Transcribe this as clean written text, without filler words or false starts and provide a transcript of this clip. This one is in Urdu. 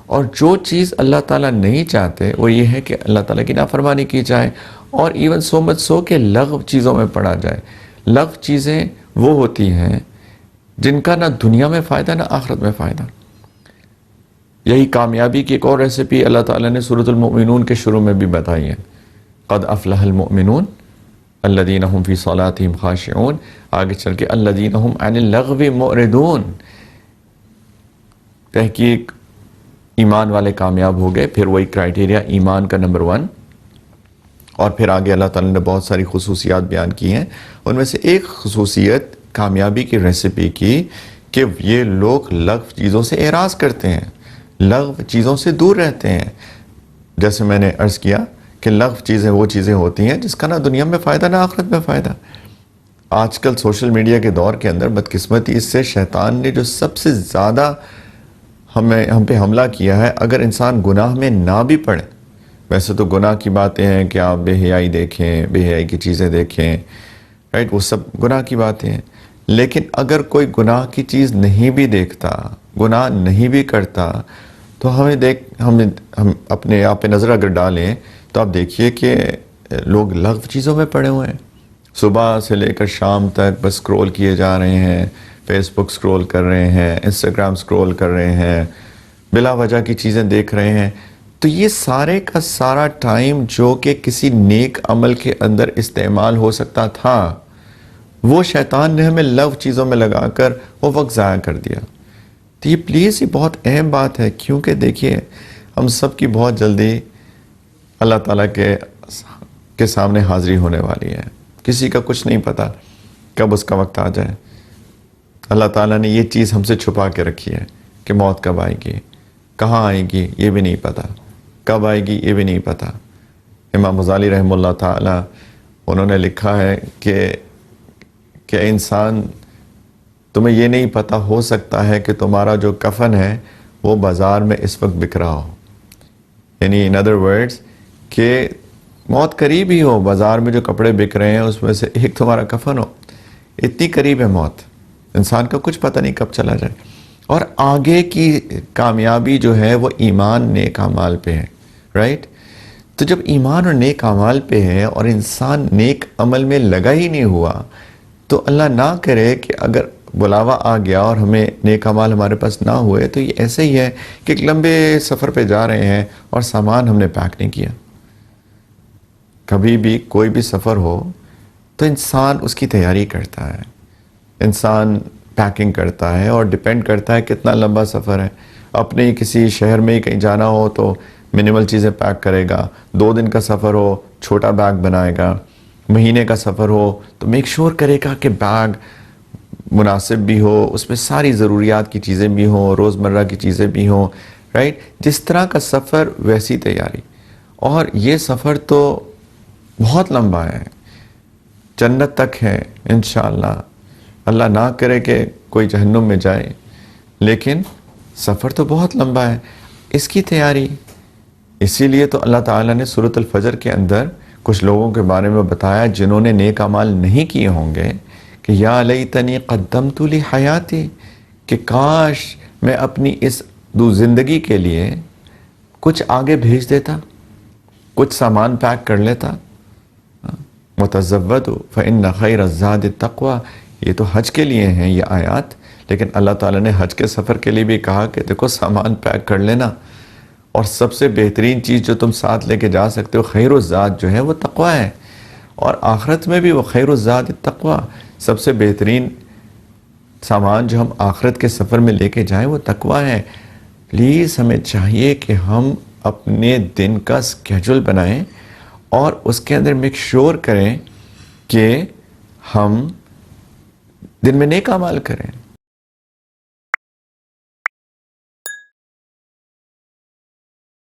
اور جو چیز اللہ تعالیٰ نہیں چاہتے وہ یہ ہے کہ اللہ تعالیٰ کی نافرمانی کی جائے، اور ایون سو مچ سو کہ لغو چیزوں میں پڑا جائے۔ لغو چیزیں وہ ہوتی ہیں جن کا نہ دنیا میں فائدہ نہ آخرت میں فائدہ۔ یہی کامیابی کی ایک اور ریسیپی اللہ تعالیٰ نے سورۃ المؤمنون کے شروع میں بھی بتائی ہے، قد افلح المؤمنون الذین هم فی صلاتہم خاشعون، آگے چل کے الذین هم عن اللغو معرضون۔ تحقیق ایمان والے کامیاب ہو گئے، پھر وہی کرائٹیریا ایمان کا نمبر 1، اور پھر آگے اللہ تعالیٰ نے بہت ساری خصوصیات بیان کی ہیں، ان میں سے ایک خصوصیت کامیابی کی ریسیپی کی کہ یہ لوگ لغو چیزوں سے اعراض کرتے ہیں، لغو چیزوں سے دور رہتے ہیں۔ جیسے میں نے عرض کیا کہ لغو چیزیں وہ چیزیں ہوتی ہیں جس کا نہ دنیا میں فائدہ نہ آخرت میں فائدہ۔ آج کل سوشل میڈیا کے دور کے اندر بدقسمتی اس سے شیطان نے جو سب سے زیادہ ہم پہ حملہ کیا ہے، اگر انسان گناہ میں نہ بھی پڑے، ویسے تو گناہ کی باتیں ہیں کہ آپ بے حیائی دیکھیں، بے حیائی کی چیزیں دیکھیں، رائٹ، وہ سب گناہ کی باتیں ہیں، لیکن اگر کوئی گناہ کی چیز نہیں بھی دیکھتا، گناہ نہیں بھی کرتا، تو ہم اپنے آپ پہ نظر اگر ڈالیں تو آپ دیکھیے کہ لوگ لغو چیزوں میں پڑے ہوئے ہیں، صبح سے لے کر شام تک بس سکرول کیے جا رہے ہیں، فیس بک سکرول کر رہے ہیں، انسٹاگرام سکرول کر رہے ہیں، بلا وجہ کی چیزیں دیکھ رہے ہیں۔ تو یہ سارے کا سارا ٹائم جو کہ کسی نیک عمل کے اندر استعمال ہو سکتا تھا، وہ شیطان نے ہمیں لغو چیزوں میں لگا کر وہ وقت ضائع کر دیا۔ تو یہ پلیز یہ بہت اہم بات ہے، کیونکہ دیکھیے ہم سب کی بہت جلدی اللہ تعالیٰ کے سامنے حاضری ہونے والی ہے، کسی کا کچھ نہیں پتا کب اس کا وقت آ جائے۔ اللہ تعالیٰ نے یہ چیز ہم سے چھپا کے رکھی ہے کہ موت کب آئے گی، کہاں آئے گی یہ بھی نہیں پتا، کب آئے گی یہ بھی نہیں پتا۔ امام غزالی رحمہ اللہ تعالیٰ انہوں نے لکھا ہے کہ انسان، تمہیں یہ نہیں پتا ہو سکتا ہے کہ تمہارا جو کفن ہے وہ بازار میں اس وقت بک رہا ہو، یعنی ان ادر ورڈز کہ موت قریب ہی ہو، بازار میں جو کپڑے بک رہے ہیں اس میں سے ایک تمہارا کفن ہو، اتنی قریب ہے موت، انسان کا کچھ پتہ نہیں کب چلا جائے۔ اور آگے کی کامیابی جو ہے وہ ایمان نیک اعمال پہ ہے، رائٹ؟ تو جب ایمان اور نیک اعمال پہ ہے اور انسان نیک عمل میں لگا ہی نہیں ہوا، تو اللہ نہ کرے کہ اگر بلاوا آ گیا اور ہمیں نیک اعمال ہمارے پاس نہ ہوئے، تو یہ ایسے ہی ہے کہ ایک لمبے سفر پہ جا رہے ہیں اور سامان ہم نے پیک نہیں کیا۔ کبھی بھی کوئی بھی سفر ہو تو انسان اس کی تیاری کرتا ہے، انسان پیکنگ کرتا ہے، اور ڈیپینڈ کرتا ہے کتنا لمبا سفر ہے۔ اپنے ہی کسی شہر میں ہی کہیں جانا ہو تو منیمل چیزیں پیک کرے گا، 2 دن کا سفر ہو چھوٹا بیگ بنائے گا، مہینے کا سفر ہو تو میک شور کرے گا کہ بیگ مناسب بھی ہو، اس میں ساری ضروریات کی چیزیں بھی ہوں، روزمرہ کی چیزیں بھی ہوں، رائٹ؟ جس طرح کا سفر ویسی تیاری۔ اور یہ سفر تو بہت لمبا ہے، جنت تک ہے انشاءاللہ، اللہ نہ کرے کہ کوئی جہنم میں جائے، لیکن سفر تو بہت لمبا ہے، اس کی تیاری۔ اسی لیے تو اللہ تعالیٰ نے سورۃ الفجر کے اندر کچھ لوگوں کے بارے میں بتایا جنہوں نے نیک اعمال نہیں کیے ہوں گے کہ یا لیتنی قدمت لحیاتی، کہ کاش میں اپنی اس زندگی کے لیے کچھ آگے بھیج دیتا، کچھ سامان پیک کر لیتا۔ وتزودوا فإن خیر الزاد التقوی، یہ تو حج کے لیے ہیں یہ آیات، لیکن اللہ تعالیٰ نے حج کے سفر کے لیے بھی کہا کہ دیکھو سامان پیک کر لینا، اور سب سے بہترین چیز جو تم ساتھ لے کے جا سکتے ہو خیر الزاد جو ہے وہ تقوی ہے، اور آخرت میں بھی وہ خیر الزاد التقوی، سب سے بہترین سامان جو ہم آخرت کے سفر میں لے کے جائیں وہ تقوی ہے۔ پلیز ہمیں چاہیے کہ ہم اپنے دن کا سکیجول بنائیں اور اس کے اندر میک شور کریں کہ ہم دن میں نیک اعمال کریں۔